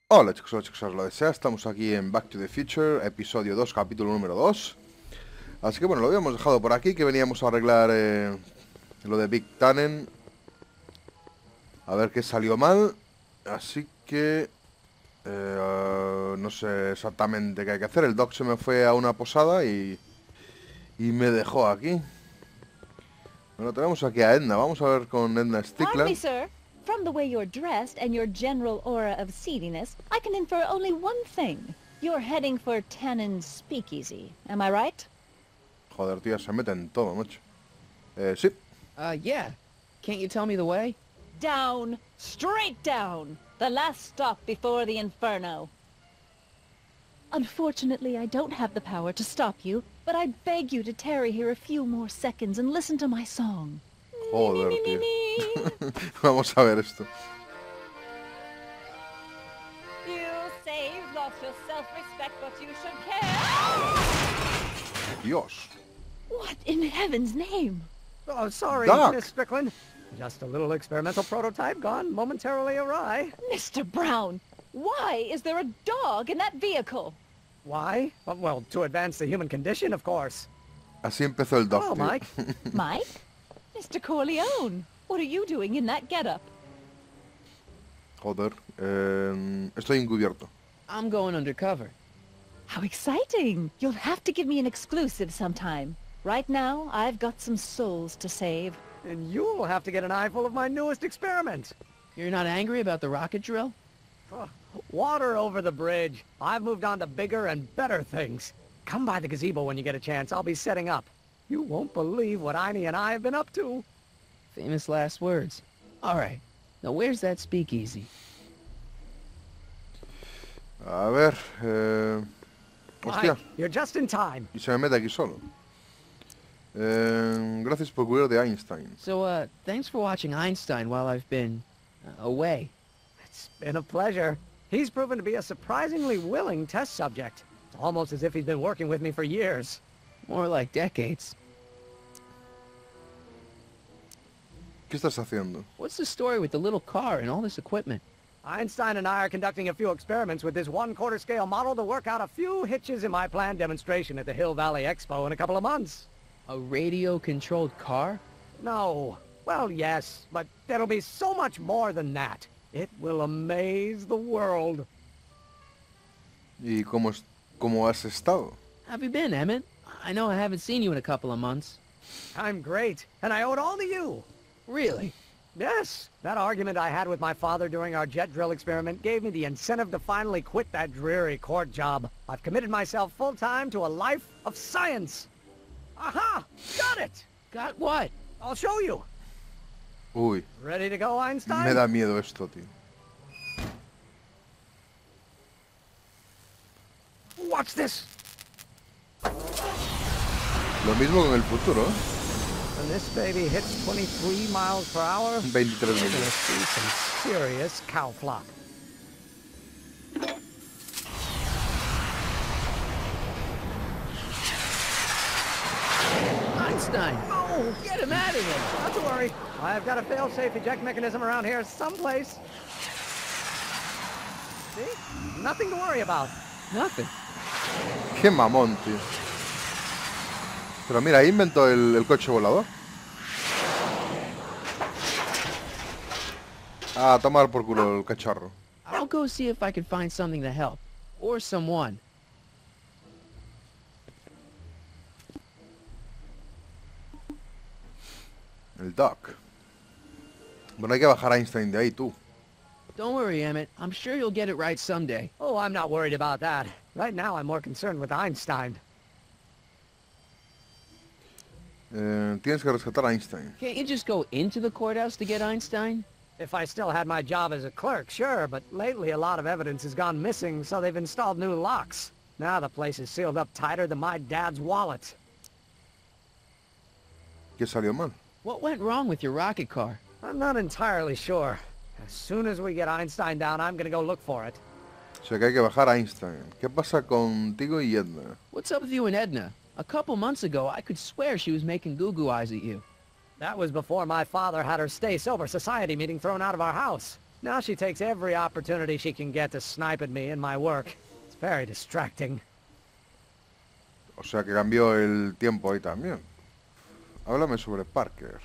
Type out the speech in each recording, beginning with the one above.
Hola chicos, os lo desea, estamos aquí en Back to the Future, episodio 2, capítulo número 2. Así que bueno, lo habíamos dejado por aquí, que veníamos a arreglar lo de Big Tannen. A ver qué salió mal. Así que... no sé exactamente qué hay que hacer. El Doc se me fue a una posada y me dejó aquí. Bueno, tenemos aquí a Edna, vamos a ver con Edna Pardon me, Stickland. sir. From the way you're dressed and your general aura of seediness, I can infer only one thing. You're heading for Tannen's speakeasy. Am I right? Joder, tío, se mete en todo, macho. Sí. Yeah. Can't you tell me the way? Down. Straight down. The last stop before the inferno. Unfortunately, I don't have the power to stop you, but I beg you to tarry here a few more seconds and listen to my song. Joder, tío. Vamos a ver esto. You say you've lost your self-respect, but you should care. Dios. What in heaven's name? Oh, sorry, Doc. Miss Strickland. Just a little experimental prototype gone momentarily awry. Mr. Brown, why is there a dog in that vehicle? Why? Well, to advance the human condition, of course. Así empezó el Doc, Oh, tío. Mike. Mike? Mr. Corleone, what are you doing in that getup? Joder. Estoy encubierto. I'm going undercover. How exciting! You'll have to give me an exclusive sometime. Right now, I've got some souls to save. And you'll have to get an eyeful of my newest experiment. You're not angry about the rocket drill? Water over the bridge. I've moved on to bigger and better things. Come by the gazebo when you get a chance. I'll be setting up. You won't believe what Einie and I have been up to. Famous last words. All right. Now where's that speakeasy? A ver. Hostia. Mike, you're just in time. Y se me mete aquí solo. Gracias por cuidar de Einstein. So, thanks for watching Einstein while I've been away. It's been a pleasure. He's proven to be a surprisingly willing test subject. It's almost as if he's been working with me for years. More like decades. ¿Qué estás haciendo? What's the story with the little car and all this equipment? Einstein and I are conducting a few experiments with this 1/4 scale model to work out a few hitches in my planned demonstration at the Hill Valley Expo in a couple of months. A radio-controlled car? No. Well, yes, but there'll be so much more than that. It will amaze the world. ¿Y cómo has estado? How have you been, Emmett? I know I haven't seen you in a couple of months. I'm great, and I owe it all to you. Really? Yes, that argument I had with my father during our jet drill experiment gave me the incentive to finally quit that dreary court job. I've committed myself full-time to a life of science. Aha! Got it! Got what? I'll show you. Uy, Ready to go, Einstein? me da miedo esto, tío. Watch this. Lo mismo con el futuro, ¿eh? When this baby hits 23 miles per hour, 23 we're gonna minutos. see some serious cow flop. Einstein! Oh, Get him out of here! not to worry. I've got a fail-safe eject mechanism around here someplace. See? Nothing to worry about. Nothing. Qué mamón, tío. Pero mira, ahí inventó el coche volador. A tomar por culo el cacharro. I'll go see if I can find something to help. Or someone. El Doc. Bueno, hay que bajar a Einstein de ahí, tú. Don't worry, Emmett. I'm sure you'll get it right someday. Oh, I'm not worried about that. Right now, I'm more concerned with Einstein. Tienes que rescatar a Einstein. Can't you just go into the courthouse to get Einstein? If I still had my job as a clerk, sure, but lately a lot of evidence has gone missing, so they've installed new locks. Now the place is sealed up tighter than my dad's wallet. ¿Qué salió mal? What went wrong with your rocket car? I'm not entirely sure. As soon as we get Einstein down, I'm gonna go look for it. O sea que hay que bajar a Einstein. ¿Qué pasa contigo y Edna? What's up with you and Edna? A couple months ago, I could swear she was making goo-goo eyes at you. That was before my father had her stay sober society meeting thrown out of our house. Now she takes every opportunity she can get to snipe at me and my work. It's very distracting. O sea que cambió el tiempo ahí también. Háblame sobre Parker.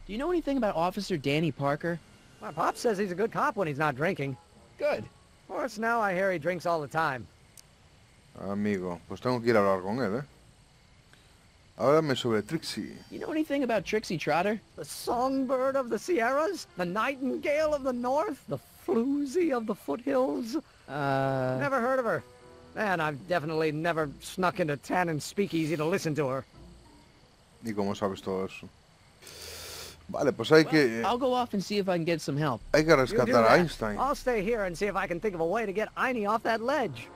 Do you know anything about Officer Danny Parker? My pop says he's a good cop when he's not drinking. Good. Of course, now I hear he drinks all the time. Amigo, pues tengo que ir a hablar con él, ¿eh? Háblame sobre Trixie. You know anything about Trixie Trotter? The songbird of the Sierras? The nightingale of the north? The floozy of the foothills? Never heard of her. Man, I've definitely never snuck into Tannen's speakeasy to listen to her. ¿Y cómo sabes todo eso? Vale, pues hay que... I'll go off and see if I can get some help. Hay que You do rescatar a that. Einstein. I'll stay here and see if I can think of a way to get Einie off that ledge.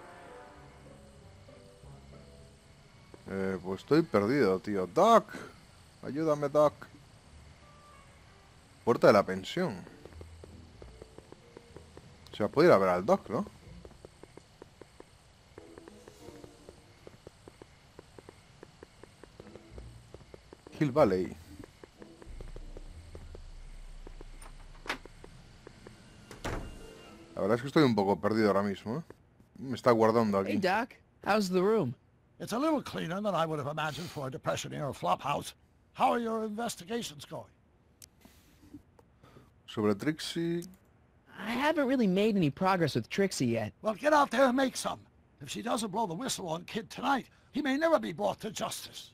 Pues estoy perdido, tío. Doc. Ayúdame, Doc. Puerta de la pensión. O sea, puedo ir a ver al Doc, ¿no? Hill Valley. La verdad es que estoy un poco perdido ahora mismo, ¿eh? Me está guardando Hey, aquí. Doc. How's the room? It's a little cleaner than I would have imagined for a Depression-era flophouse. How are your investigations going? Sobre Trixie... I haven't really made any progress with Trixie yet. Well, get out there and make some. If she doesn't blow the whistle on Kid tonight, he may never be brought to justice.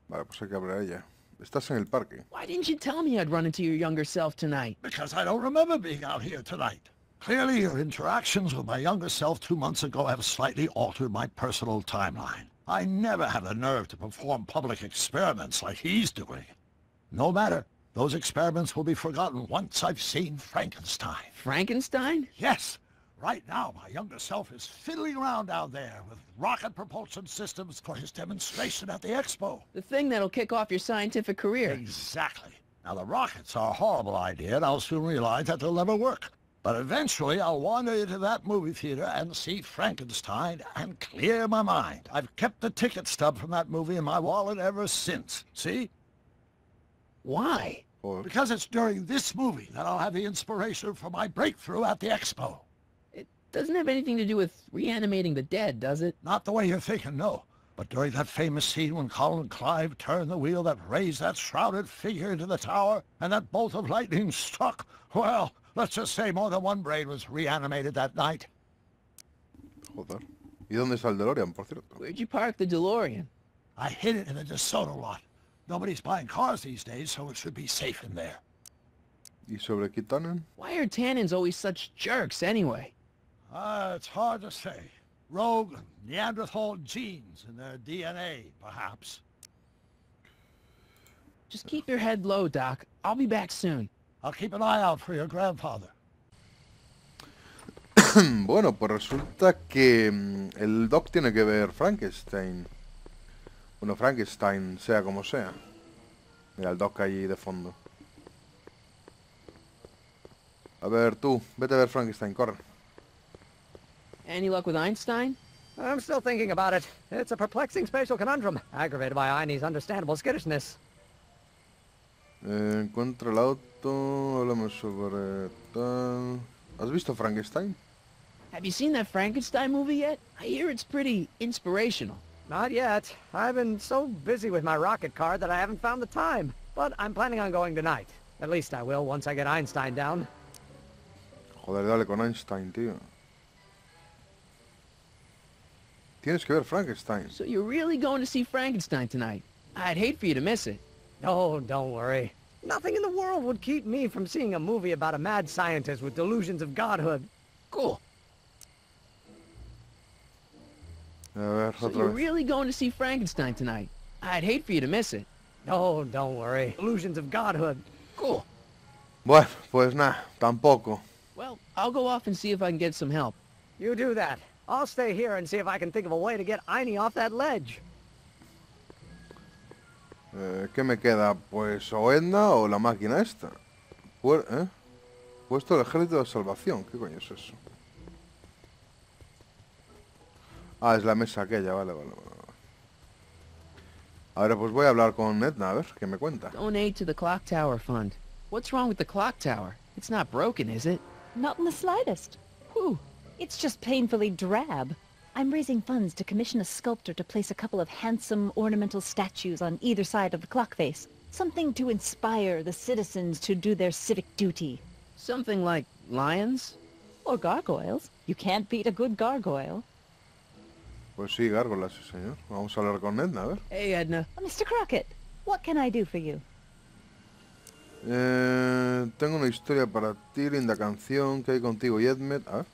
Vale, pues hay que hablar a ella. Estás en el parque. Why didn't you tell me I'd run into your younger self tonight? Because I don't remember being out here tonight. Clearly, your interactions with my younger self 2 months ago have slightly altered my personal timeline. I never had the nerve to perform public experiments like he's doing. No matter. Those experiments will be forgotten once I've seen Frankenstein. Frankenstein? Yes. Right now, my younger self is fiddling around down there with rocket propulsion systems for his demonstration at the expo. The thing that'll kick off your scientific career. Exactly. Now, the rockets are a horrible idea, and I'll soon realize that they'll never work. But eventually, I'll wander into that movie theater and see Frankenstein and clear my mind. I've kept the ticket stub from that movie in my wallet ever since. See? Why? Joder. Because it's during this movie that I'll have the inspiration for my breakthrough at the expo. It doesn't have anything to do with reanimating the dead, does it? Not the way you're thinking, no. But during that famous scene when Colin Clive turned the wheel that raised that shrouded figure into the tower, and that bolt of lightning struck, well, let's just say more than one brain was reanimated that night. Joder. ¿Y dónde está el DeLorean, por cierto? Where'd you park the DeLorean? I hid it in the DeSoto lot. Nobody's buying cars these days, so it should be safe in there. ¿Y sobre Kid Tannen? Why are Tannins always such jerks anyway? It's hard to say. Rogue Neanderthal genes in their DNA, perhaps. Just keep your head low, Doc. I'll be back soon. I'll keep an eye out for your grandfather. Bueno, pues resulta que el Doc tiene que ver Frankenstein. Bueno, Frankenstein, sea como sea. Mira el Doc allí de fondo. A ver, tú, vete a ver Frankenstein, corre. Any luck with Einstein? I'm still thinking about it. It's a perplexing spatial conundrum, aggravated by Einie's understandable skittishness. Encuentra el auto, hablamos sobre tal... ¿Has visto Frankenstein? Have you seen that Frankenstein movie yet? I hear it's pretty inspirational. Not yet. I've been so busy with my rocket car that I haven't found the time. But I'm planning on going tonight. At least I will once I get Einstein down. Joder, dale con Einstein, tío. Tienes que ver Frankenstein. So you're really going to see Frankenstein tonight? I'd hate for you to miss it. Oh, don't worry. Nothing in the world would keep me from seeing a movie about a mad scientist with delusions of godhood. Cool. A ver, So otra you're vez. really going to see Frankenstein tonight? I'd hate for you to miss it. Oh, don't worry. Delusions of godhood. Cool. Bueno, pues nada, tampoco. Well, I'll go off and see if I can get some help. You do that. I'll stay here and see if I can think of a way to get Einie off that ledge. ¿Qué me queda? Pues o Edna o la máquina esta. Puesto el ejército de salvación. ¿Qué coño es eso? Ah, es la mesa aquella, vale. Ahora pues voy a hablar con Edna, a ver, ¿qué me cuenta? Donate to the Clock Tower Fund. What's wrong with the clock tower? It's not broken, is it? Not in the slightest. Whew. It's just painfully drab. I'm raising funds to commission a sculptor to place a couple of handsome ornamental statues on either side of the clock face. Something to inspire the citizens to do their civic duty. Something like lions? Or gargoyles. You can't beat a good gargoyle. Pues sí, gárgolas, sí, señor. Vamos a hablar con Edna, a ver. Hey, Edna. Mr. Crockett, what can I do for you? Tengo una historia para ti, linda canción que hay contigo y Edmed. A ver.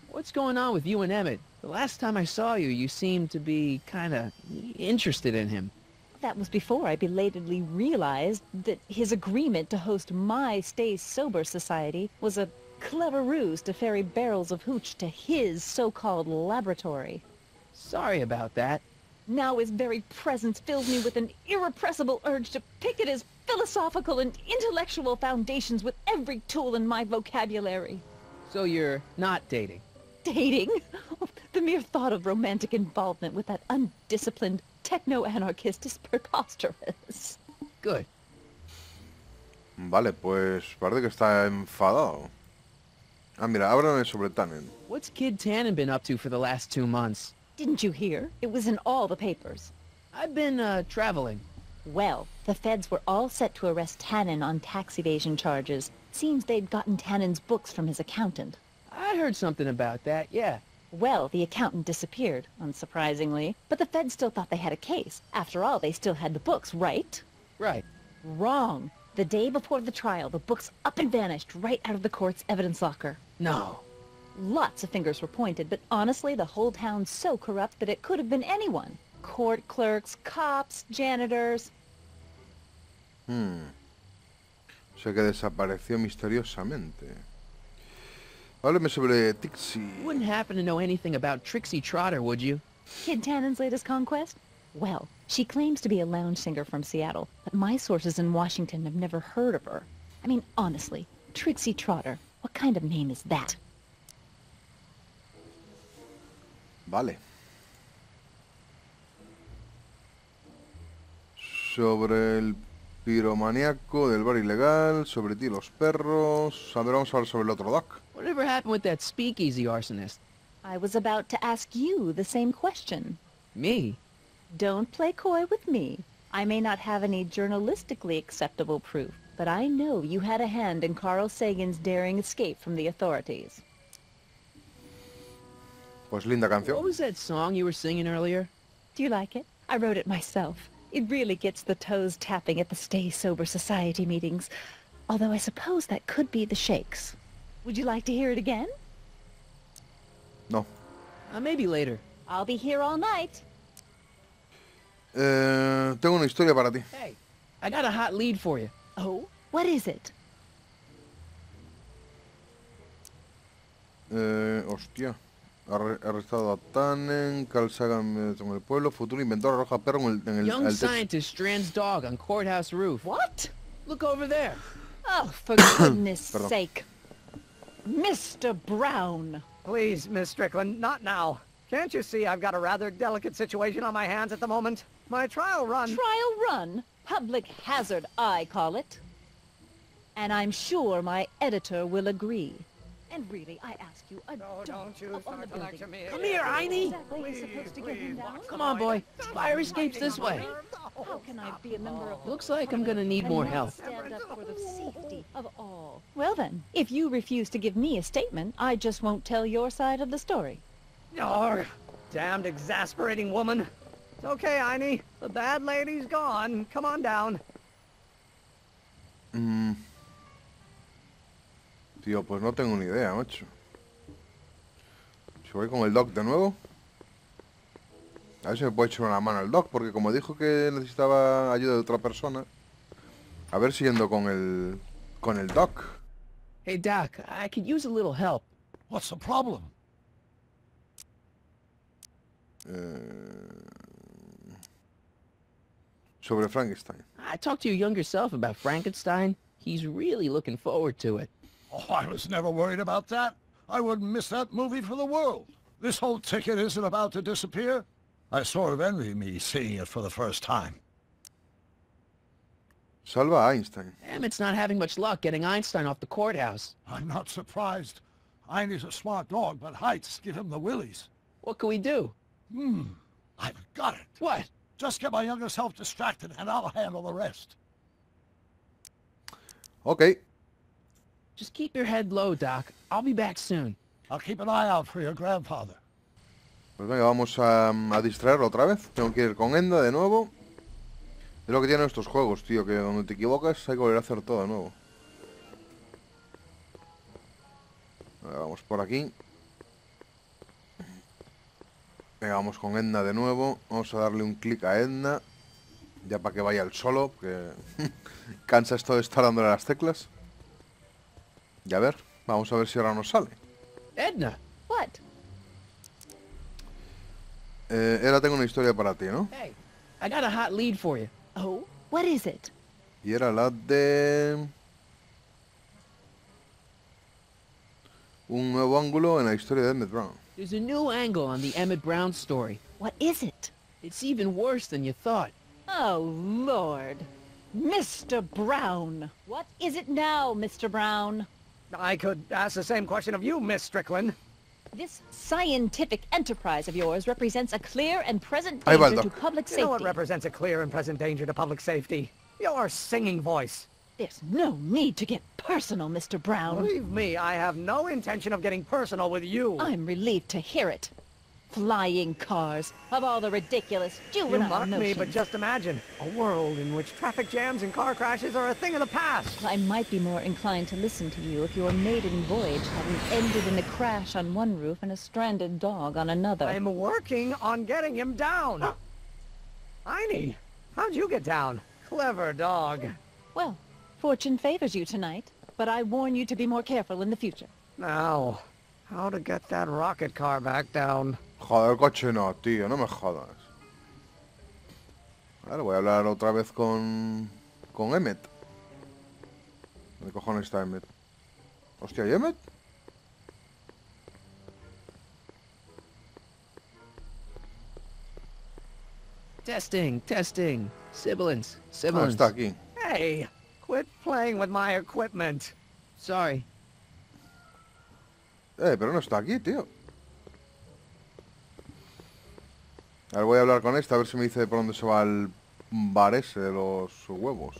What's going on with you and Emmett? The last time I saw you, you seemed to be kinda interested in him. That was before I belatedly realized that his agreement to host my Stay Sober Society was a clever ruse to ferry barrels of hooch to his so-called laboratory. Sorry about that. Now his very presence fills me with an irrepressible urge to pick at his philosophical and intellectual foundations with every tool in my vocabulary. So you're not dating? Dating? The mere thought of romantic involvement with that undisciplined techno-anarchist is preposterous. Good. Vale, pues parece que está enfadado. Ah, mira, háblame sobre Tannen. What's Kid Tannen been up to for the last 2 months? Didn't you hear? It was in all the papers. I've been, traveling. Well, the feds were all set to arrest Tannen on tax evasion charges. Seems they'd gotten Tannen's books from his accountant. I heard something about that, yeah. Well, the accountant disappeared, unsurprisingly. But the feds still thought they had a case. After all, they still had the books, right? Right. Wrong. The day before the trial, the books up and vanished right out of the court's evidence locker. No. Lots of fingers were pointed, but honestly, the whole town's so corrupt that it could have been anyone. Court clerks, cops, janitors. O sea que desapareció misteriosamente. Háblame sobre Tixie. You wouldn't happen to know anything about Trixie Trotter, would you? Kid Tannen's latest conquest? Well, she claims to be a lounge singer from Seattle, but my sources in Washington have never heard of her. I mean, honestly, Trixie Trotter, what kind of name is that? Vale. Sobre el piromaníaco del bar ilegal, sobre ti los perros. A ver, vamos a hablar sobre el otro doc. Whatever happened with that speakeasy arsonist? I was about to ask you the same question. Me? Don't play coy with me. I may not have any journalistically acceptable proof, but I know you had a hand in Carl Sagan's daring escape from the authorities. Pues linda What canción. was that song you were singing earlier? Do you like it? I wrote it myself. It really gets the toes tapping at the Stay Sober Society meetings. Although I suppose that could be the Shakes. Would you like to hear it again? No. Maybe later. I'll be here all night. Tengo una historia para ti. Hey, I got a hot lead for you. Oh? What is it? Hostia. Arrestado a Tannen, Carl Sagan en el pueblo, futuro inventor arroja perro en el Young al techo. scientist strands dog on courthouse roof. What? Look over there. Oh, for goodness Perdón. sake. Mr. Brown. Please, Miss Strickland, not now. Can't you see I've got a rather delicate situation on my hands at the moment? My trial run... Trial run. Public hazard, I call it. And I'm sure my editor will agree. And really, I ask you, a No, dog don't you up on the start to lecture building. me. Come here, Heine. Exactly, you're supposed to get him down. Come on, boy. Fire escapes this way. How can I be a member of the Looks like I'm gonna need and more not help. stand up for the safety of all? Well then, if you refuse to give me a statement, I just won't tell your side of the story. Oh, damned exasperating woman. It's okay, Heine. The bad lady's gone. Come on down. Tío, pues no tengo ni idea, macho. Si voy con el doc de nuevo. A ver si me puede echar una mano el doc, porque como dijo que necesitaba ayuda de otra persona. A ver si yendo con el doc. Hey, Doc, I could use a little help. What's the problem? Sobre Frankenstein. I talked to your younger self about Frankenstein. He's really looking forward to it. Oh, I was never worried about that. I wouldn't miss that movie for the world. This whole ticket isn't about to disappear. I sort of envy me seeing it for the first time. Salva a Einstein. Emmett's not having much luck getting Einstein off the courthouse. I'm not surprised. Einstein's a smart dog, but heights give him the willies. What can we do? I've got it. What? Just get my younger self distracted, and I'll handle the rest. Ok. Just keep your head low, Doc. I'll be back soon. I'll keep an eye out for your grandfather. Pues venga, vamos a distraerlo otra vez. Tengo que ir con Enda de nuevo. Es lo que tienen estos juegos, tío, que donde te equivocas hay que volver a hacer todo de nuevo. Vale, vamos por aquí. Venga, vamos con Edna de nuevo. Vamos a darle un clic a Edna. Ya para que vaya el solo, porque cansa esto de estar dándole las teclas. Y a ver, vamos a ver si ahora nos sale. Edna! What? Ahora tengo una historia para ti, ¿no? Hey, I got a hot lead for you. Oh? What is it? Y era la de... un nuevo ángulo en la historia de Emmett Brown. There's a new angle on the Emmett Brown story. What is it? It's even worse than you thought. Oh, Lord. Mr. Brown. What is it now, Mr. Brown? I could ask the same question of you, Miss Strickland. This scientific enterprise of yours represents a clear and present Ahí va el danger to doc. public You know what safety. represents a clear and present danger to public safety? Your singing voice. There's no need to get personal, Mr. Brown. Believe me, I have no intention of getting personal with you. I'm relieved to hear it. Flying cars, of all the ridiculous You juvenile mock me, notions. but just imagine a world in which traffic jams and car crashes are a thing of the past. I might be more inclined to listen to you if your maiden voyage hadn't ended in a crash on one roof and a stranded dog on another. I'm working on getting him down. Einie, how'd you get down? Clever dog. Well, fortune favors you tonight, but I warn you to be more careful in the future. Now, how to get that rocket car back down? Joder, coche no, tío, no me jodas. Ahora voy a hablar otra vez con Emmett. ¿Dónde cojones está Emmett? Hostia, ¿y Emmett? Testing, testing. Sibilance, Ah, sibilance. está aquí. Hey, quit playing with my equipment. Sorry. Pero no está aquí, tío. Ahora voy a hablar con esta, a ver si me dice por dónde se va el bar ese de los huevos.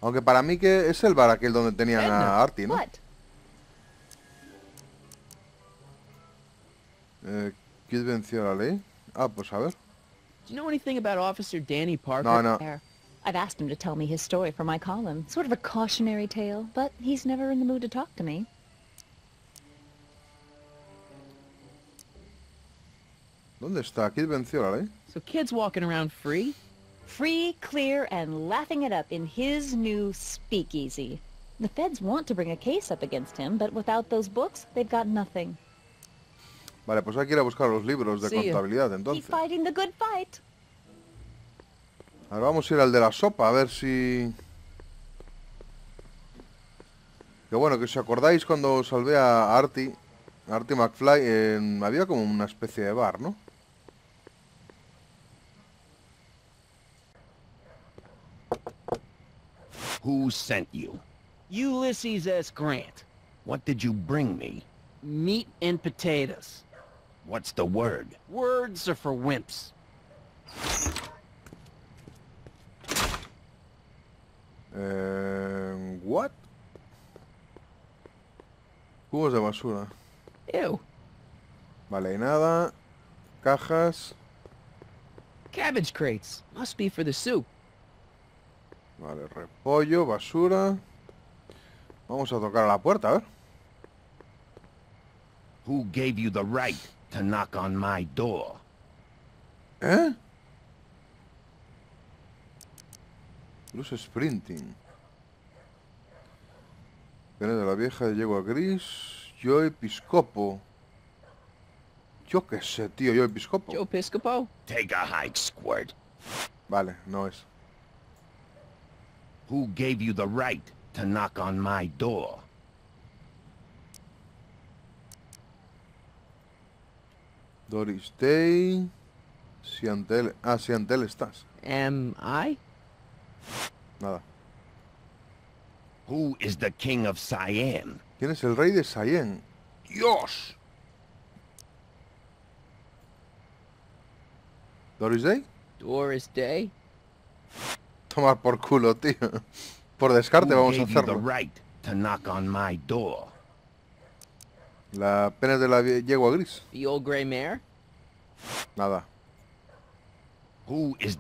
Aunque para mí que es el bar aquel donde tenían a Artie, ¿no? What? ¿Quién venció la ley? Ah, pues a ver. Do you know anything about Officer Danny Parker? No, no. There. I've asked him to tell me his story for my column. Sort of a cautionary tale, but he's never in the mood to talk to me. ¿Dónde está? ¿Quién venció la ley? So kids walking around free? Free, clear, and laughing it up in his new speakeasy. The feds want to bring a case up against him, but without those books, they've got nothing. Vale, pues hay que ir a buscar los libros de Sí. contabilidad, Keep entonces. fighting the good fight. Ahora vamos a ir al de la sopa, a ver si... Que bueno, que os acordáis cuando salvé a Artie McFly, había como una especie de bar, ¿no? Who sent you? Ulysses S. Grant. What did you bring me? Meat and potatoes. What's the word? Words are for wimps. What? Cubos de basura. Ew. Vale, y nada. Cajas. Cabbage crates. Must be for the soup. Vale, repollo, basura. Vamos a tocar a la puerta, a ver. Who gave you the right to knock on my door? ¿Eh? Luz sprinting. Viene de la vieja de yegua gris. Yo episcopo. Yo qué sé, tío, yo episcopo. Joe Piscopo? Take a hike, squirt. Vale, no es. Who gave you the right to knock on my door? Doris Day. Si ante él estás. Am I? Nada. Who is the king of Cyan? ¿Quién es el rey de Cyan? ¡Dios! ¿Doris Day? Doris Day? Tomar por culo, tío. Por descarte Who vamos a gave you the hacerlo. right to knock on my door? La pena de la yegua gris. The old gray mare? Nada. Who is...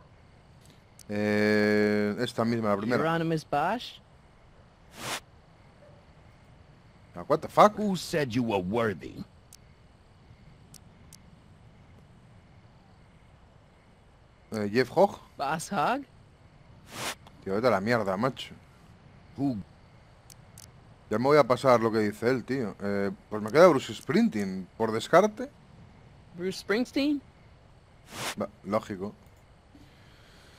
Esta misma, la primera. Hieronymus Bosch? What the fuck? Who said you were worthy? Jeff Hoch. Boss Hogg? Tío, vete a la mierda, macho. Who... Ya me voy a pasar lo que dice él, tío. Pues me queda Bruce Springsteen. Por descarte. Bruce Springsteen? Lógico.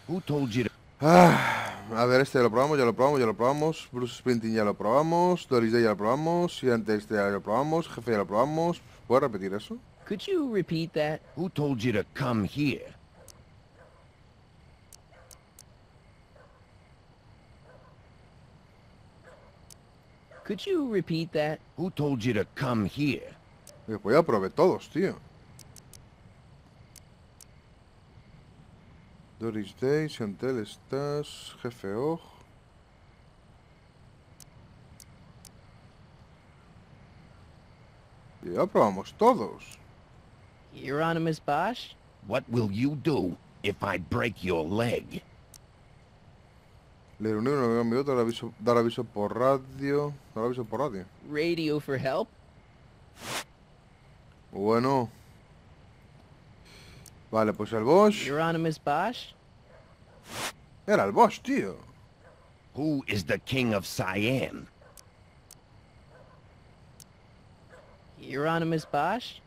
Who told you to... A ver, este ya lo probamos, ya lo probamos, ya lo probamos. Bruce Springsteen ya lo probamos. Doris Day ya lo probamos. Y antes este ya lo probamos. Jefe ya lo probamos. ¿Puedes repetir eso? Could you repeat that? Who told you to come here? Could you repeat that? Who told you to come here? Pues ya probé todos, tío. Doris Day, Chantel, estás. Jefe Oj. Ya probamos todos. Hieronymus Bosch? What will you do if I break your leg? Leer un libro, un minuto, dar aviso por radio. Dar aviso por radio. Radio for help? Bueno. Vale, pues el Bosch. Hieronymus Bosch? Era el Bosch, tío. Who is the king of Cyan? Hieronymus Bosch?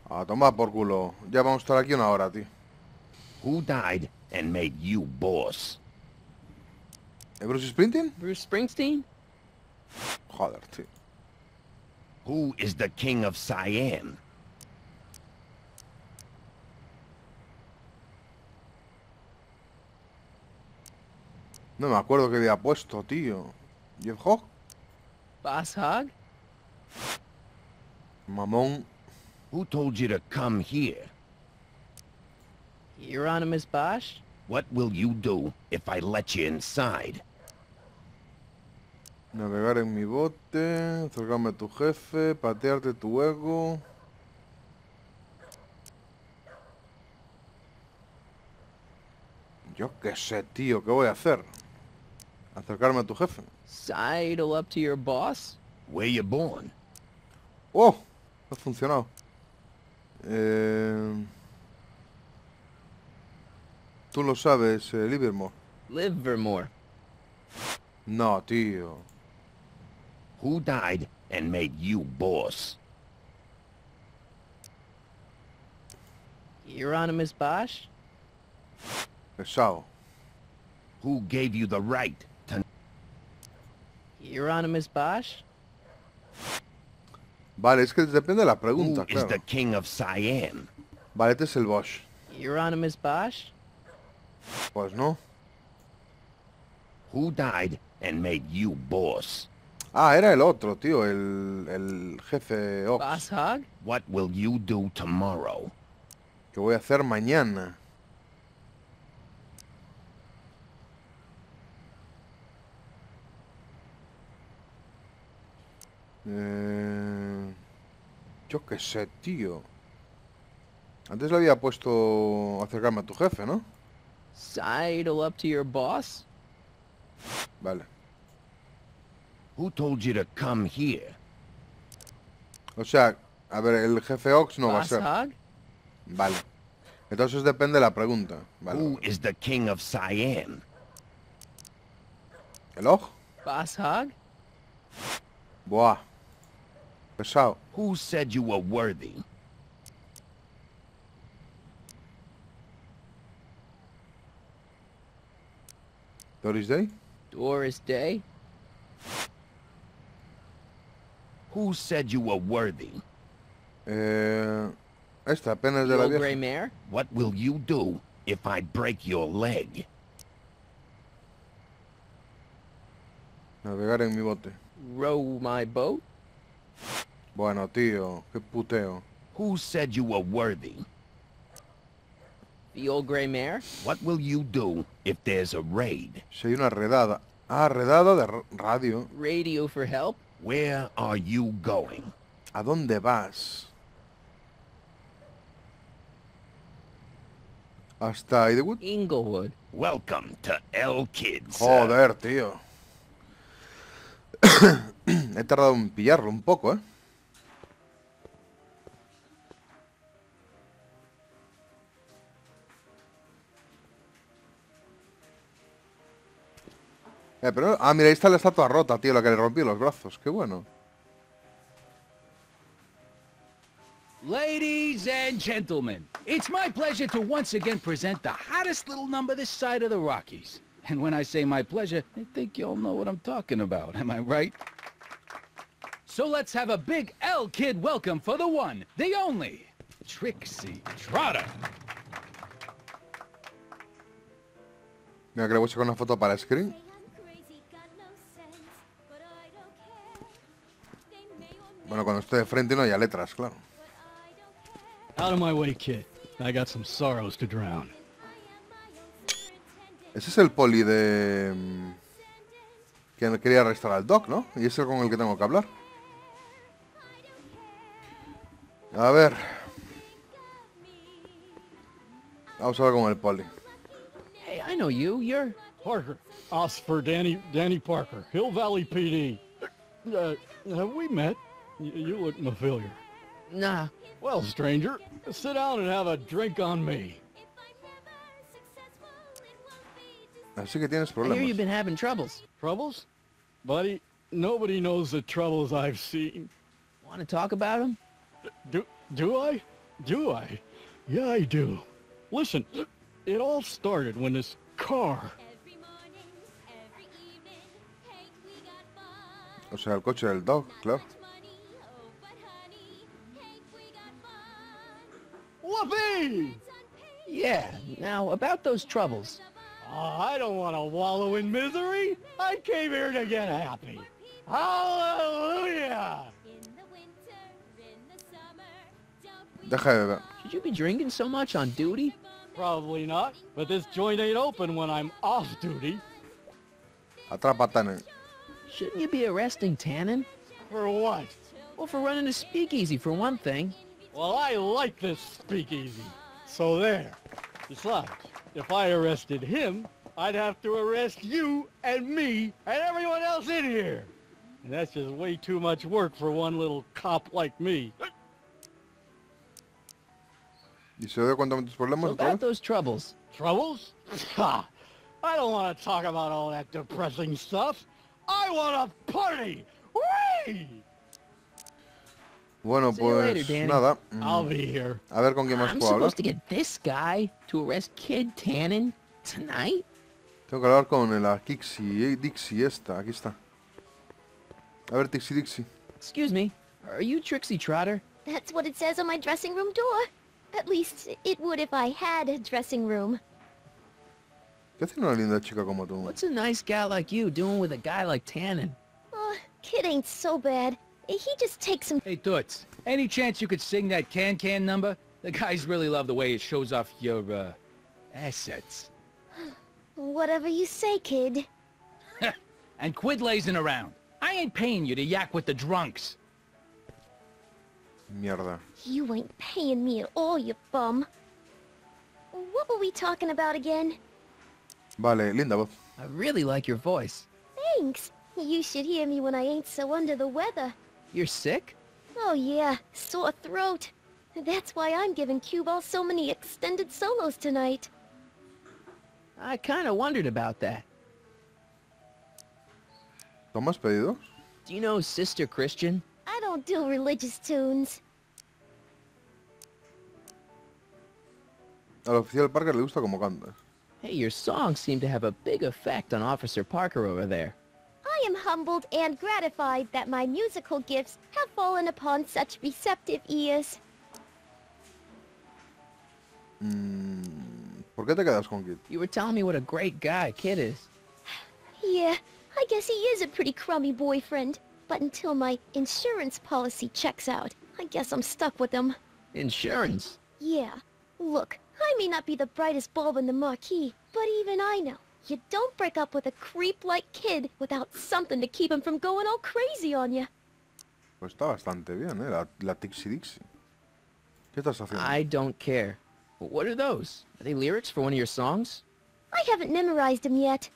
A tomar por culo. Ya vamos a estar aquí una hora, tío. Who died and made you boss? ¿Bruce Springsteen? Bruce Springsteen? Joder, tío. Who is the king of Cyan? No me acuerdo qué había puesto, tío. ¿Jeff Hoch? Boss Hogg? Mamón. Who told you to come here? Hieronymus Bosch? What will you do if I let you inside? Navegar en mi bote. Acercarme a tu jefe. Patearte tu ego. Yo qué sé, tío. ¿Qué voy a hacer? Acercarme a tu jefe. Sidle up to your boss? Where you born? ¡Oh! Ha funcionado. Tú lo sabes, Livermore. Livermore. No, tío. Who died and made you boss? Hieronymus Bosch? Pesado. Who gave you the right to... Hieronymus Bosch? Vale, es que depende de la Who pregunta, is the claro. king of Cyan? Vale, este es el Bosch. Hieronymus Bosch? Pues no. Who died and made you boss? Ah, era el otro, tío. El jefe Ox. Boss Hogg? What will you do tomorrow? Que voy a hacer mañana. Yo qué sé, tío. Antes le había puesto acercarme a tu jefe, ¿no? Sidle up to your boss? Vale. Who told you to come here? O sea, a ver, el jefe Ox no va a Boss ser. Hogg? Vale. Entonces depende de la pregunta. Vale. Who is the king of Cyan? ¿El Og? Boss Hogg? Buah. Pesado. Who said you were worthy? ¿Doris Day? Doris Day? Who said you were worthy? Esta apenas de The la old vieja. gray mare? What will you do if I break your leg? Navegar en mi bote. Row my boat? Bueno, tío, qué puteo. Who said you were worthy? The old gray mare? What will you do if there's a raid? Si hay una redada. Ah, redada de radio. Radio for help? Where are you going? ¿A dónde vas? Hasta Idewood. Inglewood. Welcome to El Kids. Joder, tío. He tardado en pillarlo un poco, ¿eh? Pero... Ah, mira, ahí está la estatua rota, tío, la que le rompió los brazos. Qué bueno. Ladies and gentlemen, it's my pleasure to once again present the hottest little number this side of the Rockies. And when I say my pleasure, I think you'll know what I'm talking about, am I right? So let's have a big L Kid welcome for the one, the only, Trixie Trotter. Mira que le voy a sacar una foto para screen. Bueno, cuando esté de frente no haya letras, claro. Out of my way, kid. I got some sorrows to drown. Ese es el poli de... que quería arrestar al Doc, ¿no? Y es el con el que tengo que hablar. A ver. Vamos a hablar con el poli. Hey, I know you. You're... Parker. Oscar Danny Parker. Hill Valley PD. Have we met? You look familiar. Nah. Well, stranger, sit down and have a drink on me. Así que tienes I hear problemas. you've been having troubles. Troubles? Buddy, nobody knows the troubles I've seen. Want to talk about them? Do I? Do I? Yeah, I do. Listen, it all started when this car... O sea, el coche del Doc, claro. Whoopee! Yeah. Now, about those troubles. I don't want to wallow in misery. I came here to get happy. Hallelujah! Deja de beber. Should you be drinking so much on duty? Probably not, but this joint ain't open when I'm off duty. Atrapa a Tannen. Shouldn't you be arresting Tannen? For what? Well, for running a speakeasy, for one thing. Well, I like this speakeasy. So there. Besides, if I arrested him, I'd have to arrest you and me and everyone else in here. And that's just way too much work for one little cop like me. ¿Y se dio cuenta de tus problemas So otra about vez? those troubles. Troubles? Ha! I don't want to talk about all that depressing stuff. I want a party! Whee! Bueno, See you later, pues Danny. nada. I'll be here. A ver con quién más I'm puedo hablar. supposed to get this guy to arrest Kid Tannen tonight? Tengo que hablar con la Dixie esta. Aquí está. A ver, Dixie. Excuse me, are you Trixie Trotter? That's what it says on my dressing room door. At least, it would if I had a dressing room. ¿Qué hace una linda chica como tú? What's a nice gal like you doing with a guy like Tannen? Oh, Kid ain't so bad. He just takes some... Hey, Toots, any chance you could sing that can number? The guys really love the way it shows off your, assets. Whatever you say, kid. And quit lazing around. I ain't paying you to yak with the drunks. Mierda. You ain't paying me at all, you bum. What were we talking about again? Vale, linda voz. I really like your voice. Thanks. You should hear me when I ain't so under the weather. You're sick? Oh yeah, sore throat. That's why I'm giving Cue Ball so many extended solos tonight. I kinda wondered about that. ¿Tomas pedidos? Do you know Sister Christian? I don't do religious tunes. Al oficial Parker le gusta como cantas. Hey, your songs seem to have a big effect on Officer Parker over there. I am humbled and gratified that my musical gifts have fallen upon such receptive ears. ¿Por qué te quedas con Kid? You were telling me what a great guy Kid is. Yeah, I guess he is a pretty crummy boyfriend. But until my insurance policy checks out, I guess I'm stuck with him. Insurance? Yeah. Look, I may not be the brightest bulb in the marquee, but even I know you don't break up with a creep-like kid without something to keep him from going all crazy on you. Pues está bastante bien, la Tixie Dixie. ¿Qué estás haciendo? I don't care. But what are those? Are they lyrics for one of your songs? I haven't memorized them yet.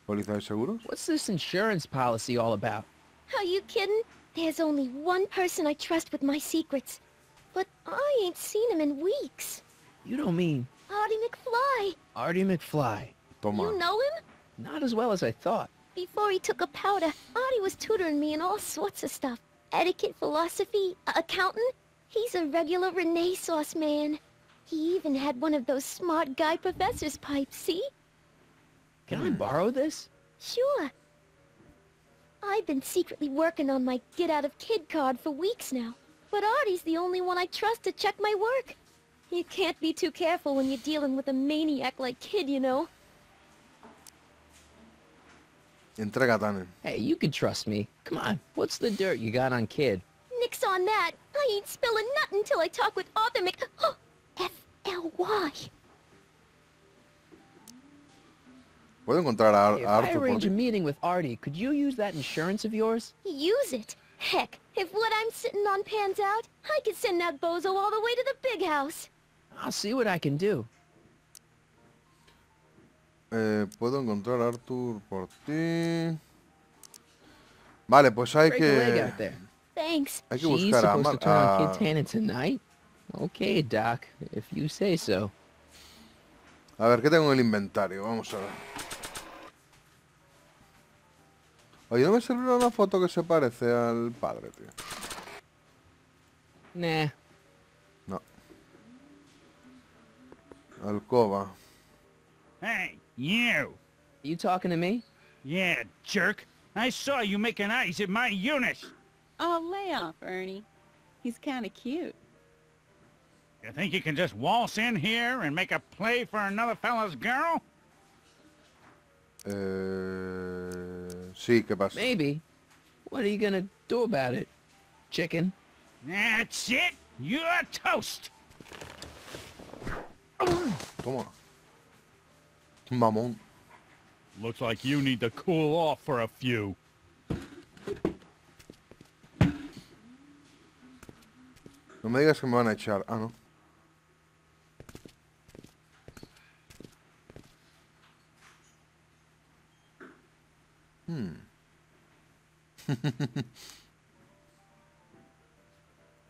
¿Póliza de seguros? What's this insurance policy all about? Are you kidding? There's only one person I trust with my secrets. But I ain't seen him in weeks. You don't mean... Artie McFly. Artie McFly. Toma. You know him? Not as well as I thought. Before he took a powder, Artie was tutoring me in all sorts of stuff. Etiquette, philosophy, accounting. He's a regular Renaissance man. He even had one of those smart guy professor's pipes, see? Can I borrow this? Sure. I've been secretly working on my get-out-of-kid card for weeks now. But Artie's the only one I trust to check my work. You can't be too careful when you're dealing with a maniac like Kid, you know. Entrega Tannen. Hey, you can trust me. Come on, what's the dirt you got on Kid? Nix on that. I ain't spilling nothing till I talk with Arthur F.L.Y. ¿Puedo encontrar a If I Arthur por arrange a ti? meeting with Artie, could you use that insurance of yours? Use it. Heck, if what I'm sitting on pans out, I could send that bozo all the way to the big house. I'll see what I can do. Puedo encontrar a Arthur por ti. Vale, pues hay Break a leg que... out there. Thanks. Hay que She's buscar supposed to turn on a... Kid Tannen tonight? Okay, Doc, if you say so. A ver, ¿qué tengo en el inventario? Vamos a ver. Oye, ¿no me servirá una foto que se parece al padre, tío? Nah. No. Alcoba. Hey, you! You talking to me? Yeah, jerk. I saw you making eyes at my Eunice. Oh, lay off, Ernie. He's kind of cute. You think you can just waltz in here and make a play for another fella's girl? Sí, ¿qué pasa? Maybe. What are you gonna do about it, chicken? That's it. You're toast. Toma. Mamón. Looks like you need to cool off for a few. No me digas que me van a echar. Ah, no.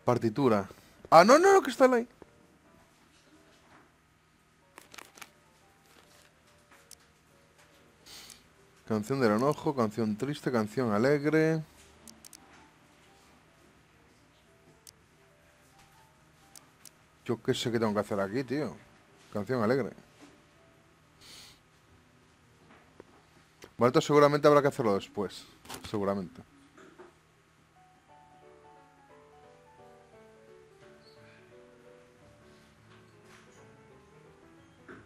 Partitura. Ah, no, no, que está ahí. Canción del enojo, canción triste, canción alegre. Yo qué sé qué tengo que hacer aquí, tío. Canción alegre. Bueno, esto seguramente habrá que hacerlo después. Seguramente.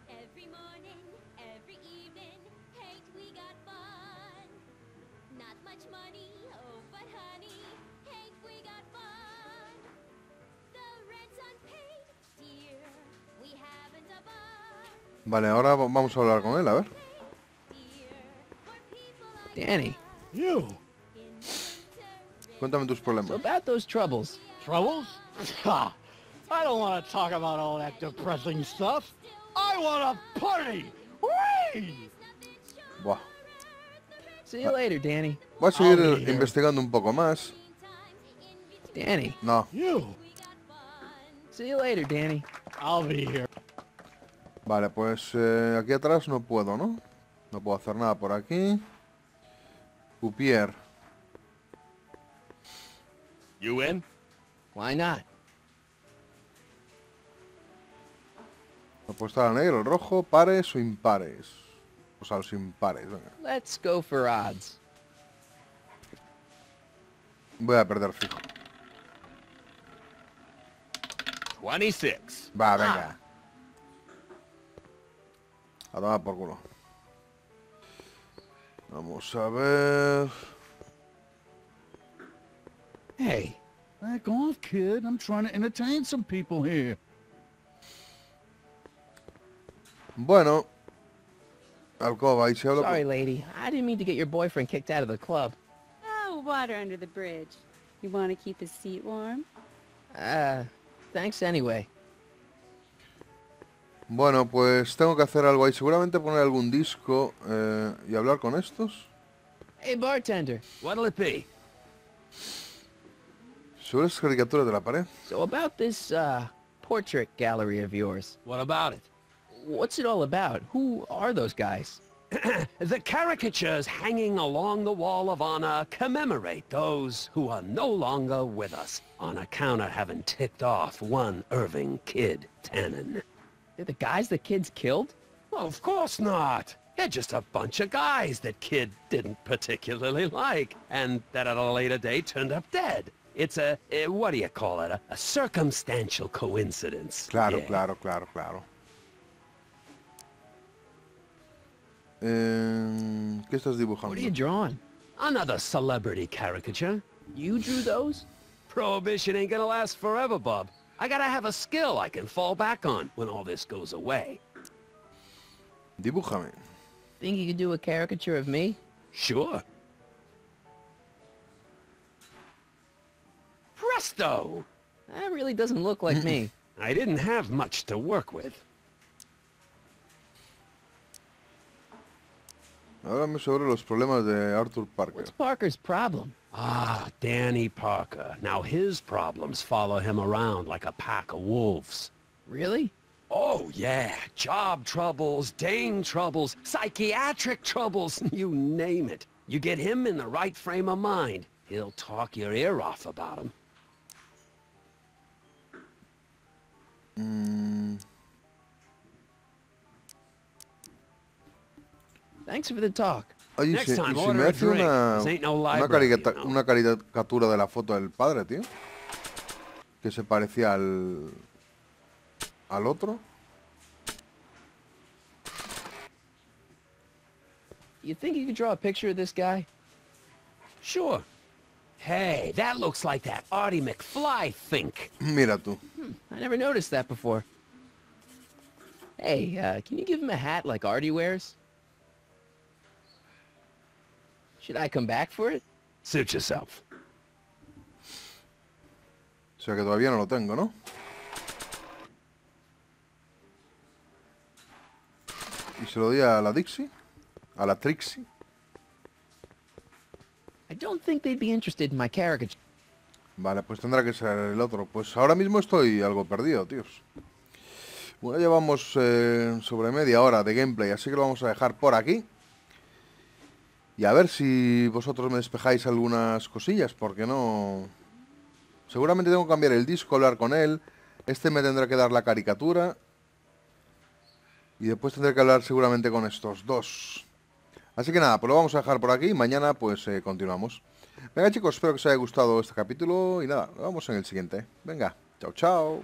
Every morning, every evening, hey, we got fun. Not much money, oh, but honey, hey, we got fun. The rent's unpaid, dear, we haven't a bar. Vale, ahora vamos a hablar con él, a ver. Danny, You? Cuéntame tus so problemas. about those troubles. Troubles? Ha! I don't want to talk about all that depressing stuff. I want to party! Whee! Buah. See you later, Danny. Voy a seguir I'll be here. investigando un poco más. Danny. No. You? See you later, Danny. I'll be here. Vale, pues aquí atrás no puedo, ¿no? No puedo hacer nada por aquí. Cupier. You in? Why not? Apostar al negro, el rojo, pares o impares. O sea, los impares, venga. Let's go for odds. Voy a perder fijo. 26. Va, venga. A tomar por culo. Vamos a ver... Hey, back off, kid. I'm trying to entertain some people here. Bueno. Alcoba, y se habla... Sorry, lady. I didn't mean to get your boyfriend kicked out of the club. Oh, water under the bridge. You want to keep his seat warm? Thanks anyway. Bueno, pues tengo que hacer algo ahí. Seguramente poner algún disco y hablar con estos. Hey, bartender. What'll it be? Sobre esas caricaturas de la pared. So about this, portrait gallery of yours. What about it? What's it all about? Who are those guys? The caricatures hanging along the wall of honor commemorate those who are no longer with us on account of having ticked off one Irving kid, Tannen. They're the guys the kids killed? Well, of course not. They're just a bunch of guys that kid didn't particularly like, and that at a later date turned up dead. It's a what do you call it? A circumstantial coincidence. Claro, Yeah. claro. ¿Qué estás dibujando? What are you drawing? Another celebrity caricature. You drew those? Prohibition ain't gonna last forever, bub. I gotta have a skill I can fall back on when all this goes away. Dibújame. Think you could do a caricature of me? Sure. Presto! That really doesn't look like me. I didn't have much to work with. Háblame sobre los problemas de Arthur Parker. What's Parker's problem? Ah, Danny Parker. Now his problems follow him around like a pack of wolves. Really? Oh, yeah. Job troubles, dame troubles, psychiatric troubles, you name it. You get him in the right frame of mind, he'll talk your ear off about him. Thanks for the talk. Oye, Next time, y si order me a hace drink. una, This ain't no una, library, you know. una caricatura de la foto del padre, tío. Que se parecía al otro. You think you could draw a picture of this guy? Sure. Hey, that looks like that Artie McFly think. Mira tú. I never noticed that before. Hey, can you give him a hat like Artie wears? Should I come back for it? Suit yourself. O sea que todavía no lo tengo, ¿no? Y se lo di a la Dixie. A la Trixie. I don't think they'd be interested in my caricature. Vale, pues tendrá que ser el otro. Pues ahora mismo estoy algo perdido, tíos. Bueno, llevamos sobre media hora de gameplay, así que lo vamos a dejar por aquí. Y a ver si vosotros me despejáis algunas cosillas, porque no... Seguramente tengo que cambiar el disco, hablar con él. Este me tendrá que dar la caricatura. Y después tendré que hablar seguramente con estos dos. Así que nada, pues lo vamos a dejar por aquí. Mañana pues continuamos. Venga chicos, espero que os haya gustado este capítulo. Y nada, nos vemos en el siguiente. Venga, chao, chao.